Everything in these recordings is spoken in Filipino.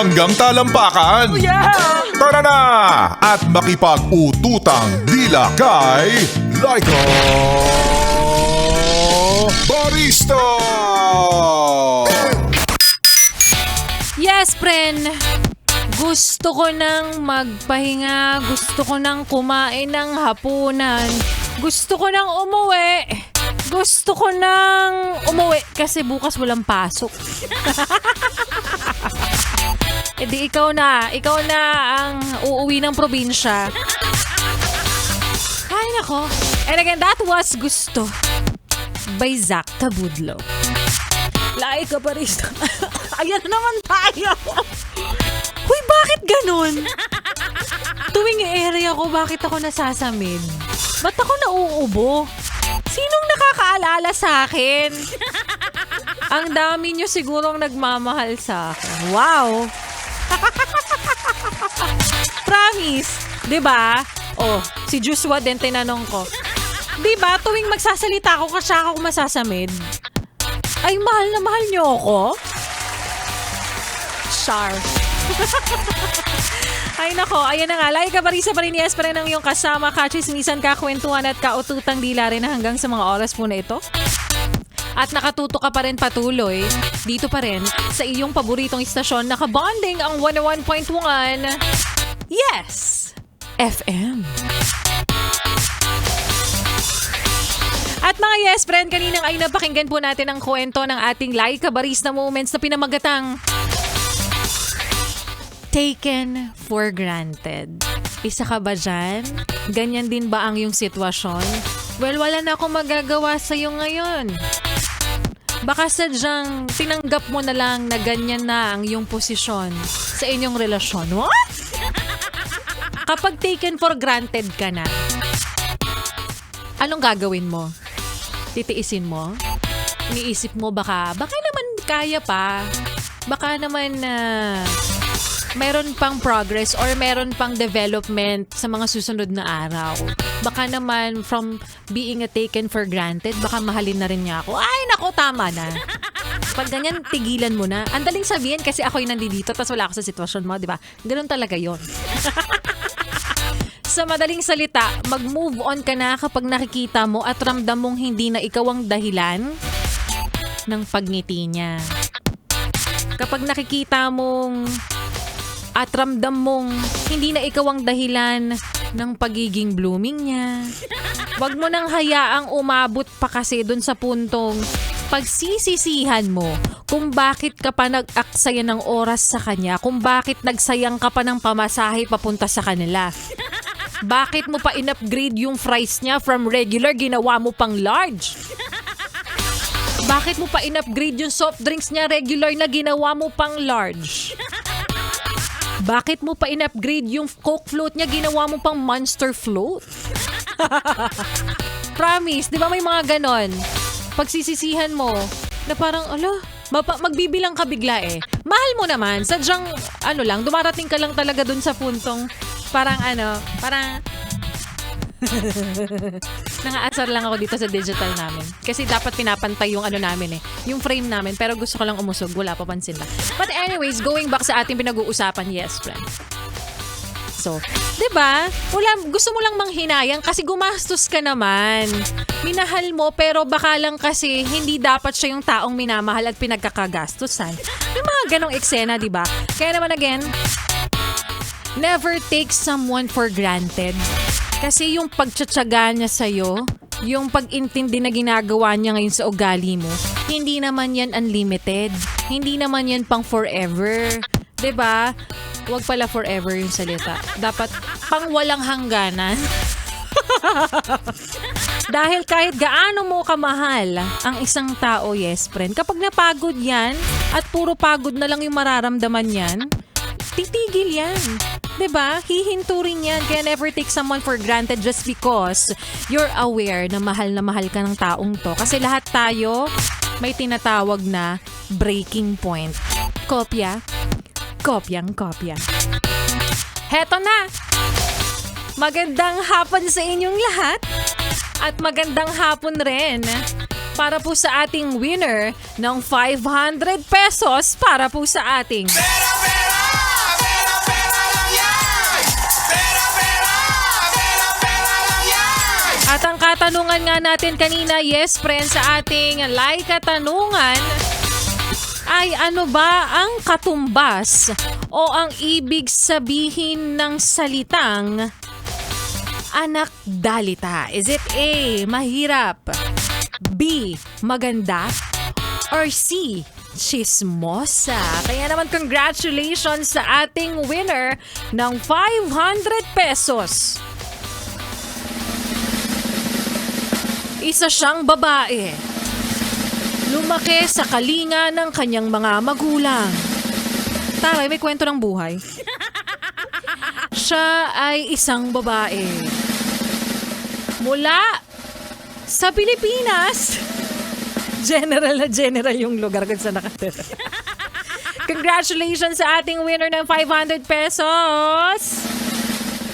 hanggang talampakan. Yeah! Tara na at makipag-ututang dila kay Laika Barista! Yes, friend. Gusto ko nang magpahinga. Gusto ko nang kumain ng hapunan. Gusto ko nang umuwi. Gusto ko nang umuwi kasi bukas walang pasok. E di ikaw na ang uuwi ng probinsya. Ay nako. And again, that was Gusto by Zach Tabudlo. Laika Barista. Ayan naman tayo. Huy, bakit ganun? Tuwing area ko, bakit ako nasasamid? Ba't ako nauubo? Sinong nakakaalala sa akin? Ang dami nyo sigurong nagmamahal sa akin. Wow! Promise. Diba? Oh, si Joshua din tinanong ko. Diba, tuwing magsasalita ako kasi ako masasamid? Ay, mahal na mahal nyo ako? Char. Ay nako, ayan na nga. Laika Barista pa rin, yes, pa rin ang iyong kasama. Kachismisan, kakwentuhan at kaututang dila rin na hanggang sa mga oras po na ito. At nakatuto ka pa rin patuloy dito pa rin sa iyong paboritong istasyon. Nakabonding ang 101.1 Yes! FM. At mga yes friend, kaninang ay napakinggan po natin ang kwento ng ating Laika Barista Moments na pinamagatang Taken for Granted. Isa ka ba dyan? Ganyan din ba ang iyong sitwasyon? Well, wala na akong magagawa sa'yo ngayon. Baka sadyang tinanggap mo na lang na ganyan na ang iyong posisyon sa inyong relasyon. What? Kapag taken for granted ka na, anong gagawin mo? Titiisin mo? Iniisip mo baka naman kaya pa. Baka naman mayroon pang progress or mayroon pang development sa mga susunod na araw. Baka naman from being a taken for granted, baka mahalin na rin niya ako. Ay, nako, tama na. Pag ganyan, tigilan mo na. Ang daling sabihin kasi ako'y nandito tapos wala ako sa sitwasyon mo, di ba? Ganun talaga yon. Sa madaling salita, mag-move on ka na kapag nakikita mo at ramdam mong hindi na ikaw ang dahilan ng pagngiti niya. Kapag nakikita mong at ramdam mong hindi na ikaw ang dahilan ng pagiging blooming niya, wag mo nang hayaang umabot pa kasi dun sa puntong pagsisisihan mo kung bakit ka pa nag-aksaya ng oras sa kanya, kung bakit nagsayang ka pa ng pamasahe papunta sa kanila. Bakit mo pa in-upgrade yung fries niya from regular, ginawa mo pang large? Bakit mo pa in-upgrade yung soft drinks niya regular na ginawa mo pang large? Bakit mo pa in-upgrade yung Coke float niya, ginawa mo pang Monster float? Promise, di ba may mga ganon? Pagsisisihan mo, na parang, magbibilang ka bigla eh. Mahal mo naman, sadyang, dumarating ka lang talaga dun sa puntong, parang nangaasar lang ako dito sa digital namin. Kasi dapat pinapantay yung namin eh. Yung frame namin. Pero gusto ko lang umusog. Wala pa pansin lang. But anyways, going back sa ating pinag-uusapan, yes, friend. So, diba? Gusto mo lang manghinayang kasi gumastos ka naman. Minahal mo pero baka lang kasi hindi dapat siya yung taong minamahal at pinagkakagastusan. May mga ganong eksena, diba? Kaya naman again, never take someone for granted. Kasi yung pagtsatsaga niya sa'yo, yung pag-intindi na ginagawa niya ngayon sa ugali mo, hindi naman yan unlimited. Hindi naman yan pang forever. 'Di ba? Huwag pala forever yung salita. Dapat pang walang hangganan. Dahil kahit gaano mo kamahal ang isang tao, yes friend, kapag napagod yan at puro pagod na lang yung mararamdaman yan, titigil yan. 'Di ba? Hihinto rin yan. Kaya never take someone for granted just because you're aware na mahal ka ng taong to. Kasi lahat tayo may tinatawag na breaking point. Kopya. Kopyang kopya. Heto na! Magandang hapon sa inyong lahat. At magandang hapon rin para po sa ating winner ng 500 pesos para po sa ating... Pera! At ang katanungan nga natin kanina, yes friend, sa ating like katanungan, ay ano ba ang katumbas o ang ibig sabihin ng salitang anak dalita? Is it A, mahirap, B, maganda, or C, chismosa? Kaya naman congratulations sa ating winner ng 500 pesos. Isa siyang babae. Lumaki sa kalinga ng kanyang mga magulang. Taray, may kwento ng buhay. Siya ay isang babae. Mula sa Pilipinas. General na general yung lugar kung saan nakatira. Congratulations sa ating winner ng 500 pesos.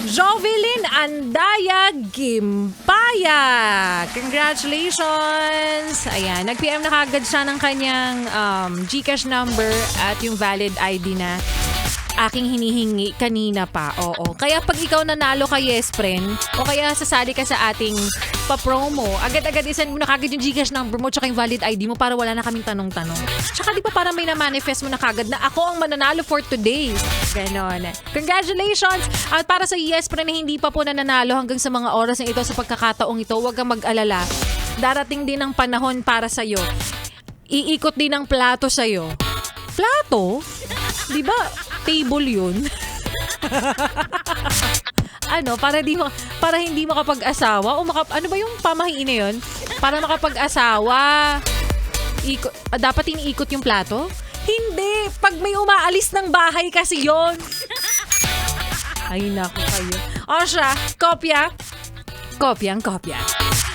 Jovelyn Andaya Gimpaya. Congratulations! Ayan, nag-PM na kagad siya ng kanyang GCash number at yung valid ID na aking hinihingi kanina pa. Oo. Kaya pag ikaw nanalo ka, yes friend, o kaya sasali ka sa ating pa-promo, agad-agad isend mo na kagad yung GCash number mo tsaka yung valid ID mo para wala na kaming tanong-tanong. Tsaka di ba parang may na-manifest mo na kagad na ako ang mananalo for today. Ganon. Congratulations! At para sa yes friend na hindi pa po nananalo hanggang sa mga oras na ito sa pagkakataong ito, huwag kang mag-alala. Darating din ang panahon para sa'yo. Iikot din ang plato sa'yo. Plato? Di ba table yun? Ano, para hindi makapag-asawa o ano ba yung pamahiin na yun? Para makapag-asawa, dapat iniikot yung plato? Hindi, pag may umaalis ng bahay kasi yon. Ay, naku kayo. O siya, kopya. Kopyang-kopya.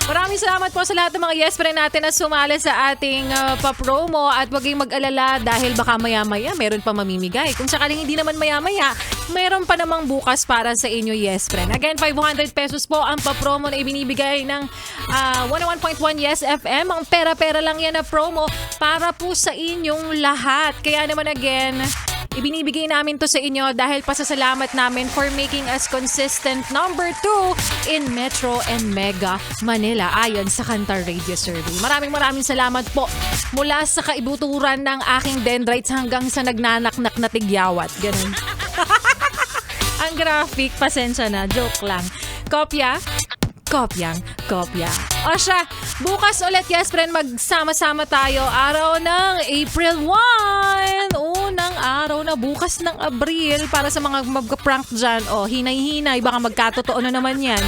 Maraming salamat po sa lahat ng mga yes friend natin na sumali sa ating pa-promo at huwag kayong mag-alala dahil baka maya-maya meron pa mamimigay. Kung sakaling hindi naman maya-maya, meron pa namang bukas para sa inyo yes friend. Again, 500 pesos po ang pa-promo na ibinibigay ng 101.1 Yes FM. Ang pera-pera lang yan na promo para po sa inyong lahat. Kaya naman again, ibinibigay namin to sa inyo dahil pasasalamat namin for making us consistent number 2 in Metro and Mega Manila ayon sa Kantar Radio Survey. Maraming salamat po mula sa kaibuturan ng aking dendrites hanggang sa nagnanaknak na tigyawat. Ganun. Ang graphic, pasensya na, joke lang. Kopya? Kopyang-kopya. O siya, bukas ulit, yes friend, magsama-sama tayo. Araw ng April 1. Unang araw na bukas ng Abril para sa mga mag-prank dyan. O, hinay-hinay, baka magkatotoo na naman yan.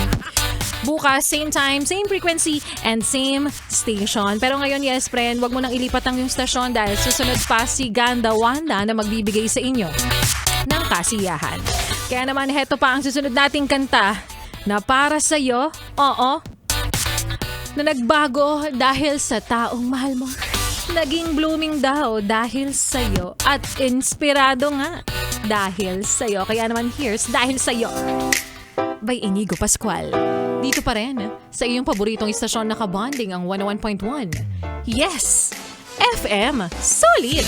Bukas, same time, same frequency, and same station. Pero ngayon, yes friend, wag mo nang ilipat ang yung stasyon dahil susunod pa si Ganda Wanda na magbibigay sa inyo ng kasiyahan. Kaya naman, heto pa ang susunod nating kanta na para sa'yo, oo, na nagbago dahil sa taong mahal mo. Naging blooming daw dahil sa'yo at inspirado nga dahil sa'yo. Kaya naman here's Dahil Sa'yo by Inigo Pascual. Dito pa rin sa iyong paboritong istasyon na kabonding ang 101.1. Yes! FM Solid!